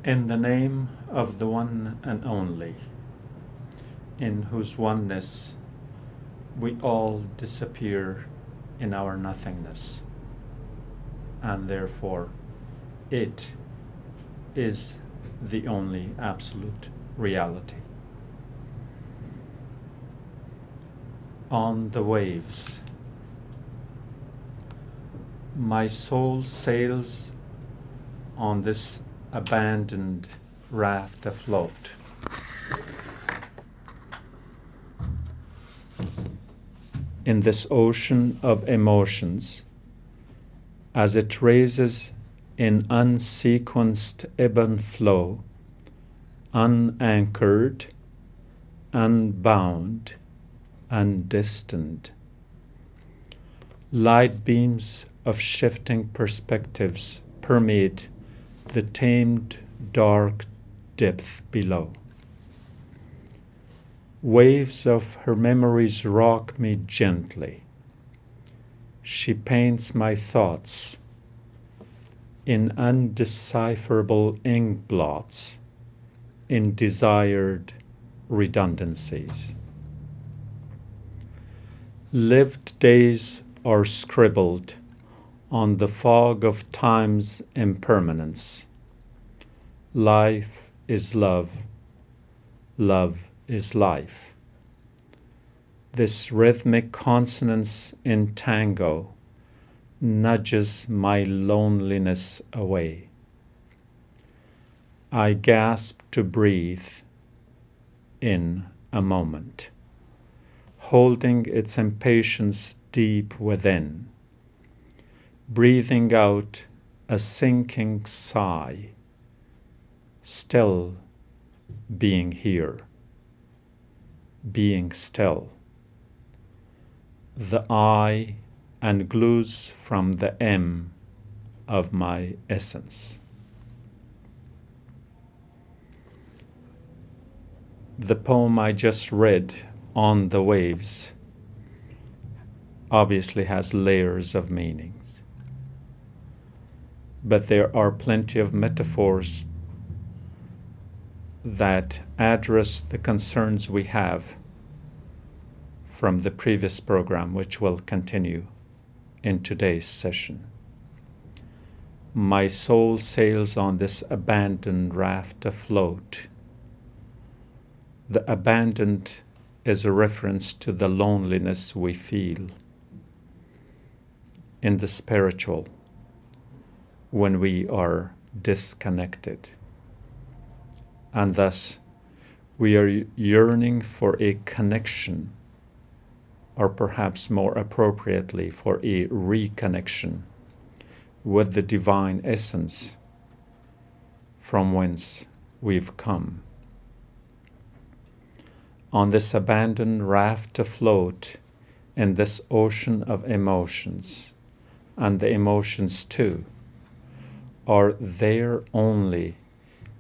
In the name of the one and only, in whose oneness we all disappear in our nothingness, and therefore it is the only absolute reality. On the waves, my soul sails on this abandoned raft afloat. In this ocean of emotions, as it raises in unsequenced ebb and flow, unanchored, unbound, undistant. Light beams of shifting perspectives permeate the tamed, dark depth below. Waves of her memories rock me gently. She paints my thoughts in undecipherable ink blots, in desired redundancies. Lived days are scribbled on the fog of time's impermanence. Life is love. Love is life. This rhythmic consonance in tango nudges my loneliness away. I gasp to breathe in a moment, holding its impatience deep within, breathing out a sinking sigh, still being here, being still. The I and glues from the M of my essence. The poem I just read, On the Waves, obviously has layers of meanings. But there are plenty of metaphors that address the concerns we have from the previous program, which will continue in today's session. My soul sails on this abandoned raft afloat. The abandoned is a reference to the loneliness we feel in the spiritual when we are disconnected. and thus we are yearning for a connection, or perhaps more appropriately for a reconnection with the divine essence from whence we've come. On this abandoned raft afloat in this ocean of emotions, and the emotions too are there only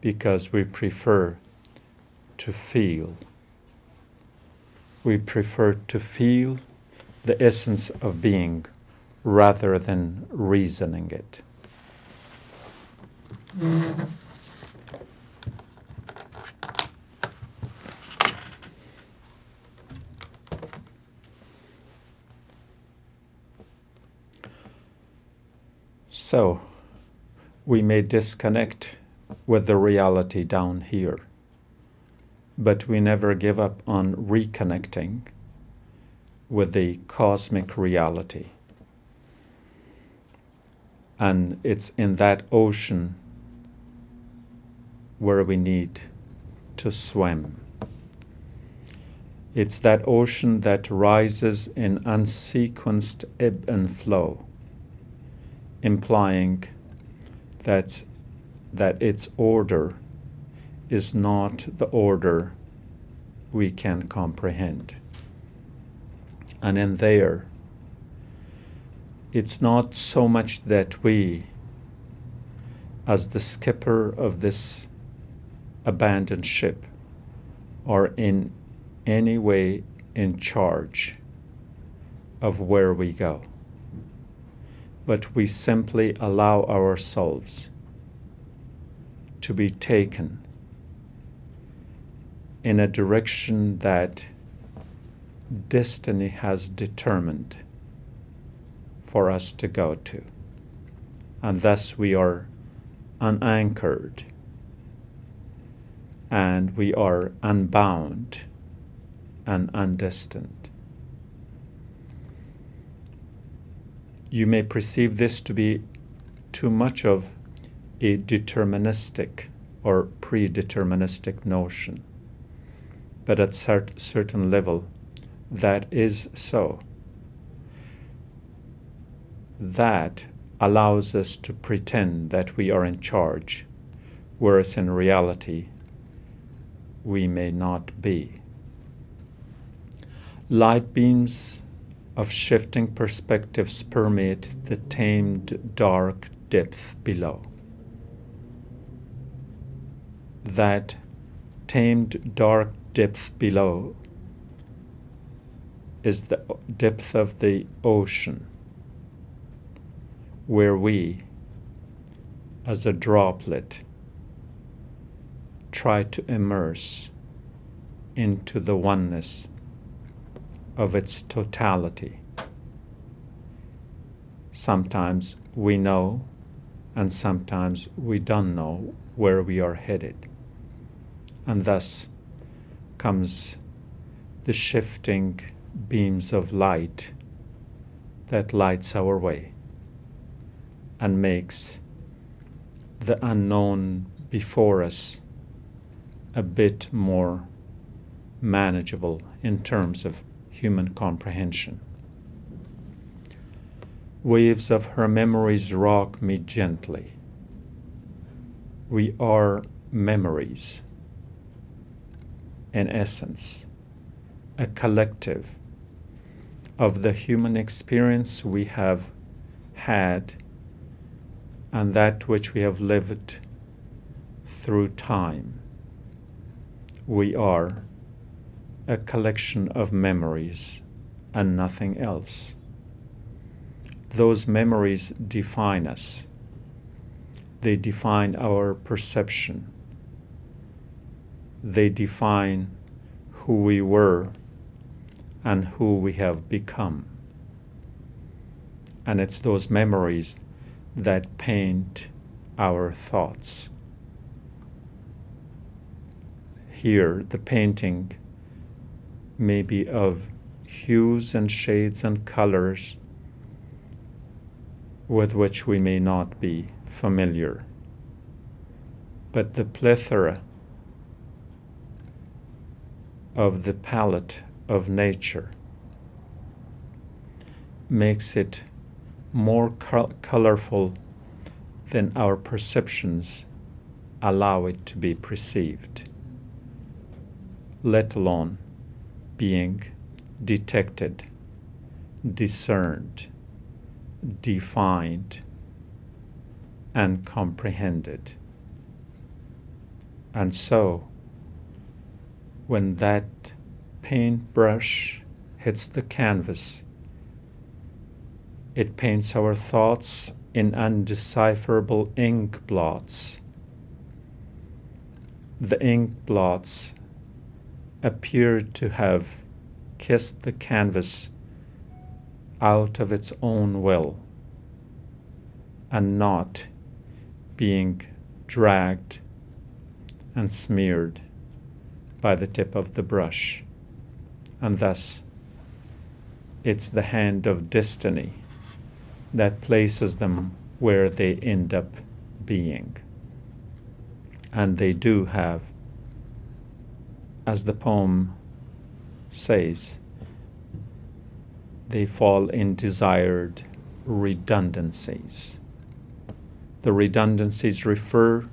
because we prefer to feel. We prefer to feel the essence of being rather than reasoning it. So, we may disconnect with the reality down here, but we never give up on reconnecting with the cosmic reality. And it's in that ocean where we need to swim. It's that ocean that rises in unsequenced ebb and flow, implying that its order is not the order we can comprehend. And in there, it's not so much that we, as the skipper of this abandoned ship, are in any way in charge of where we go, but we simply allow ourselves to be taken in a direction that destiny has determined for us to go to. And thus we are unanchored and we are unbound and undestined. You may perceive this to be too much of a deterministic or predeterministic notion, but at certain level that is so. That allows us to pretend that we are in charge, whereas in reality we may not be. Light beams of shifting perspectives permeate the tamed dark depth below. That tamed dark depth below is the depth of the ocean, where we, as a droplet, try to immerse into the oneness of its totality. Sometimes we know, and sometimes we don't know where we are headed. And thus comes the shifting beams of light that lights our way and makes the unknown before us a bit more manageable in terms of human comprehension. Waves of her memories rock me gently. We are memories, in essence, a collective of the human experience we have had and that which we have lived through time. We are a collection of memories and nothing else. Those memories define us. They define our perception. They define who we were and who we have become. And it's those memories that paint our thoughts. Here, the painting may be of hues and shades and colors with which we may not be familiar. But the plethora of the palette of nature makes it more colorful than our perceptions allow it to be perceived, let alone being detected, discerned, defined, and comprehended. And so, when that paintbrush hits the canvas, it paints our thoughts in undecipherable ink blots. The ink blots appear to have kissed the canvas out of its own will and not being dragged and smeared by the tip of the brush. And thus, it's the hand of destiny that places them where they end up being. And they do have, as the poem says, they fall in desired redundancies. The redundancies refer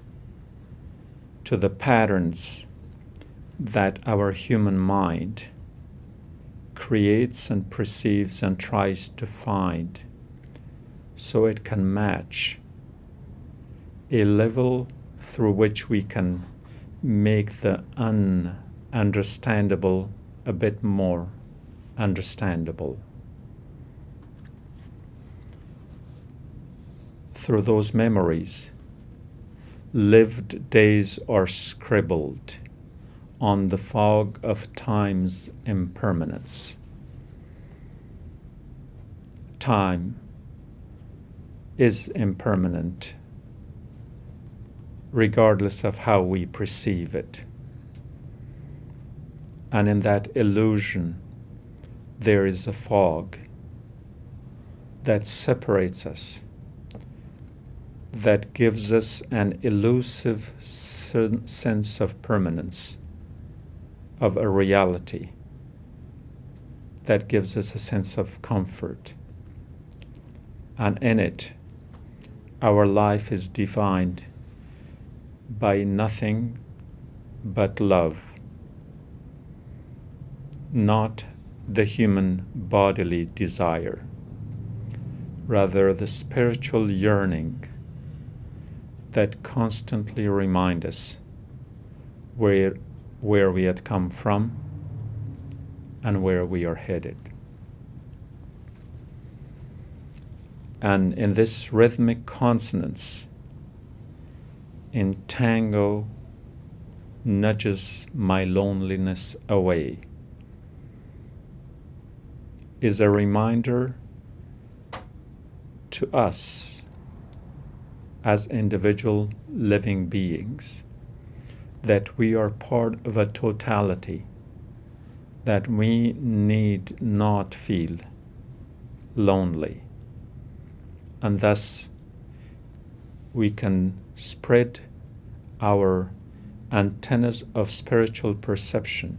to the patterns that our human mind creates and perceives and tries to find so it can match a level through which we can make the ununderstandable a bit more understandable. Through those memories, lived days are scribbled on the fog of time's impermanence. Time is impermanent, regardless of how we perceive it. And in that illusion, there is a fog that separates us, that gives us an elusive sense of permanence, of a reality, that gives us a sense of comfort. And in it, our life is defined by nothing but love, not the human bodily desire, rather the spiritual yearning that constantly remind us where we had come from and where we are headed. And in this rhythmic consonance, in tango nudges my loneliness away, is a reminder to us as individual living beings that we are part of a totality, that we need not feel lonely. And thus we can spread our antennas of spiritual perception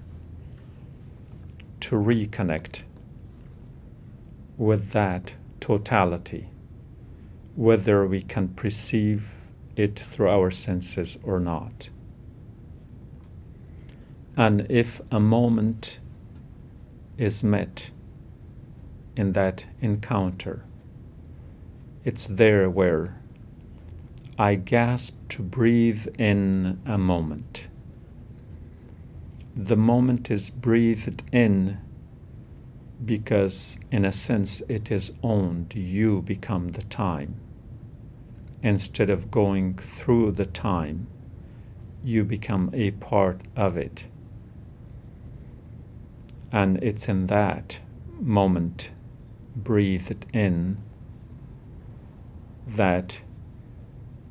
to reconnect with that totality, whether we can perceive it through our senses or not. And if a moment is met in that encounter, it's there where I gasp to breathe in a moment. The moment is breathed in because, in a sense, it is owned. You become the time. Instead of going through the time, you become a part of it. And it's in that moment, breathed in, that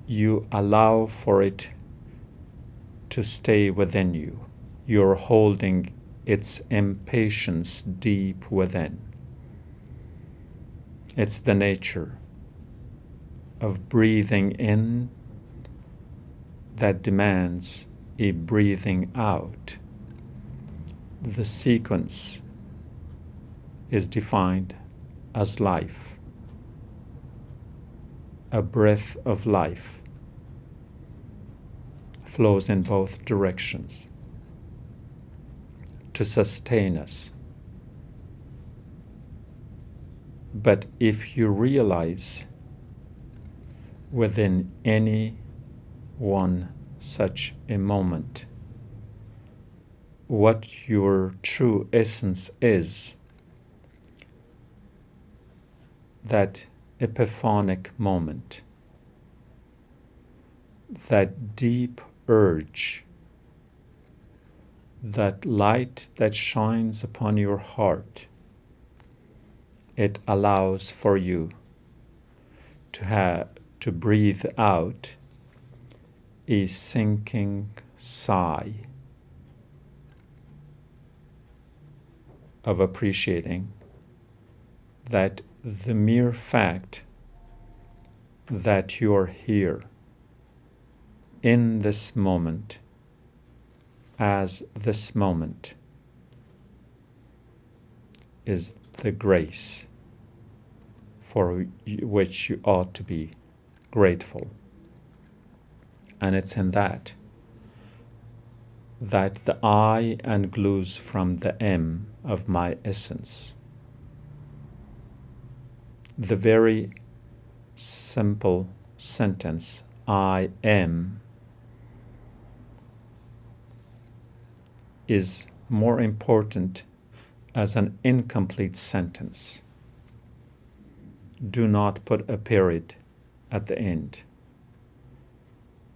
you allow for it to stay within you. You're holding its impatience deep within. It's the nature of breathing in that demands a breathing out. the sequence is defined as life, a breath of life flows in both directions to sustain us. But if you realize within any one such a moment what your true essence is, that epiphanic moment, that deep urge, that light that shines upon your heart, it allows for you to breathe out a sinking sigh of appreciating that the mere fact that you're here in this moment, as this moment, is the grace for which you ought to be grateful. And it's in that the I unglues from the M of my essence. The very simple sentence, I am, is more important as an incomplete sentence. Do not put a period at the end.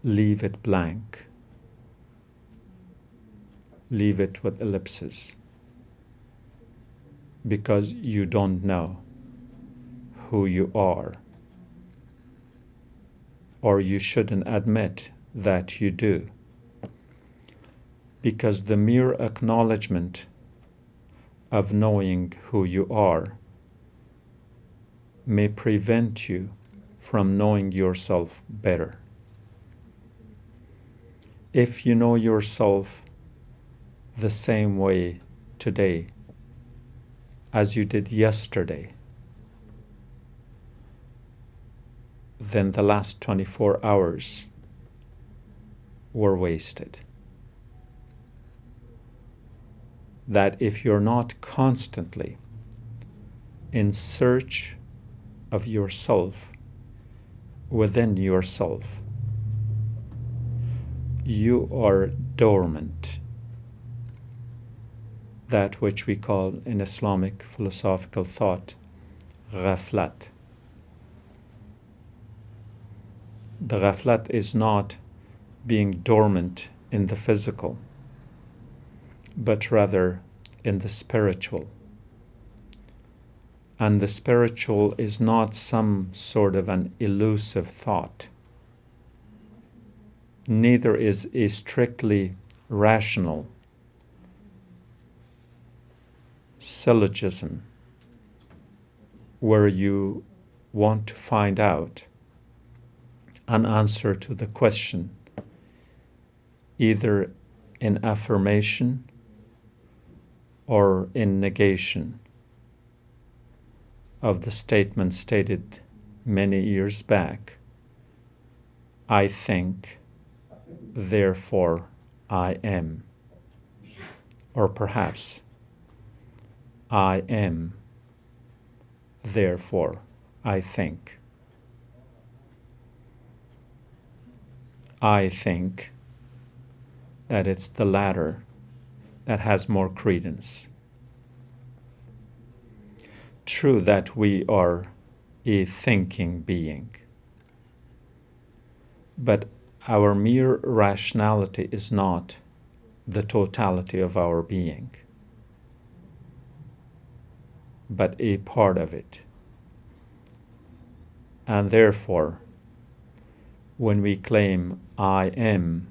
Leave it blank. Leave it with ellipses, because you don't know who you are, or you shouldn't admit that you do, because the mere acknowledgement of knowing who you are may prevent you from knowing yourself better. If you know yourself the same way today as you did yesterday, then the last 24 hours were wasted. That if you're not constantly in search of yourself within yourself, you are dormant. That which we call in Islamic philosophical thought, ghaflat. The ghaflat is not being dormant in the physical, but rather in the spiritual. And the spiritual is not some sort of an elusive thought. Neither is a strictly rational syllogism where you want to find out an answer to the question either in affirmation or in negation of the statement stated many years back, I think, therefore I am. Or perhaps, I am, therefore I think. I think that it's the latter that has more credence. True that we are a thinking being, but our mere rationality is not the totality of our being, but a part of it. And therefore, when we claim I am,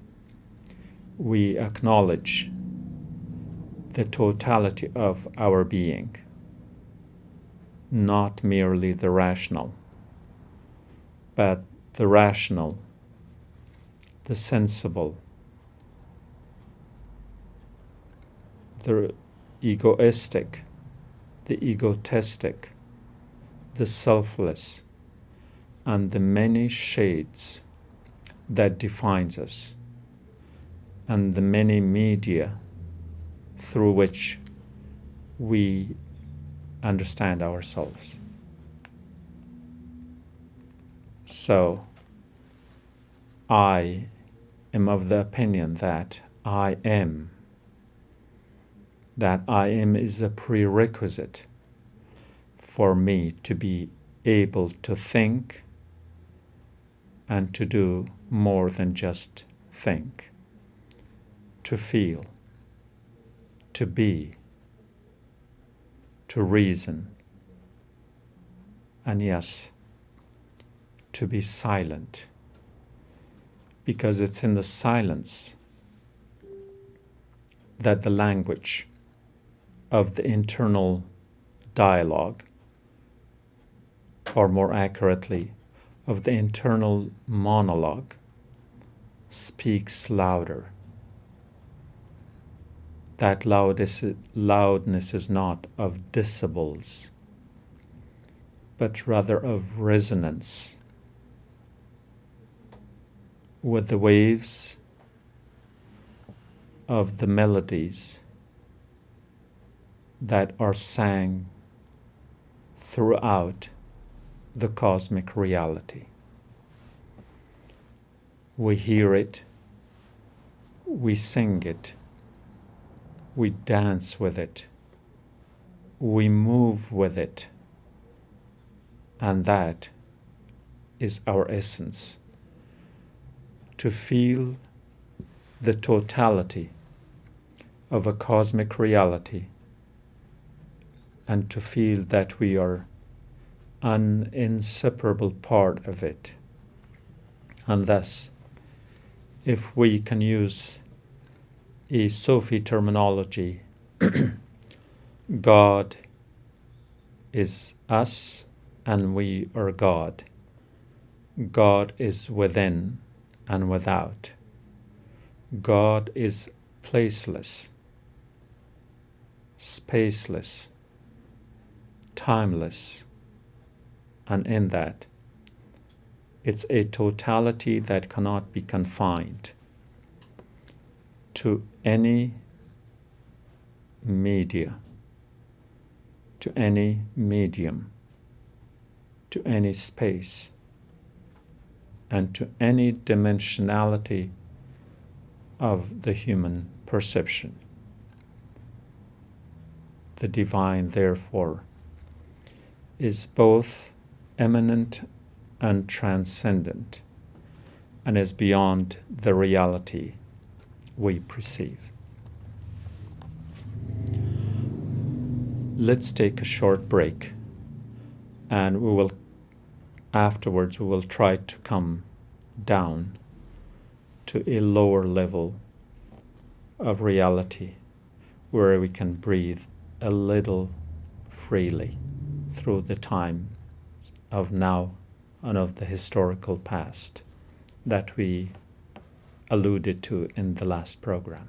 we acknowledge the totality of our being, not merely the rational, but the rational, the sensible, the egoistic, the egotistic, the selfless, and the many shades that defines us, and the many media through which we understand ourselves. So, I am of the opinion that I am is a prerequisite for me to be able to think and to do more than just think, to feel, to be, to reason, and yes, to be silent, because it's in the silence that the language of the internal dialogue, or more accurately, of the internal monologue, speaks louder. That loudness is not of decibels, but rather of resonance with the waves of the melodies that are sang throughout the cosmic reality. We hear it, we sing it, we dance with it, we move with it, and that is our essence. To feel the totality of a cosmic reality, and to feel that we are an inseparable part of it. And thus, if we can use a Sufi terminology, God is us and we are God. God is within and without. God is placeless, spaceless, timeless, and in that, it's a totality that cannot be confined to any media, to any medium, to any space, and to any dimensionality of the human perception. The divine, therefore, is both immanent and transcendent, and is beyond the reality we perceive. Let's take a short break, and afterwards we will try to come down to a lower level of reality where we can breathe a little freely through the time of now and of the historical past that we alluded to in the last program.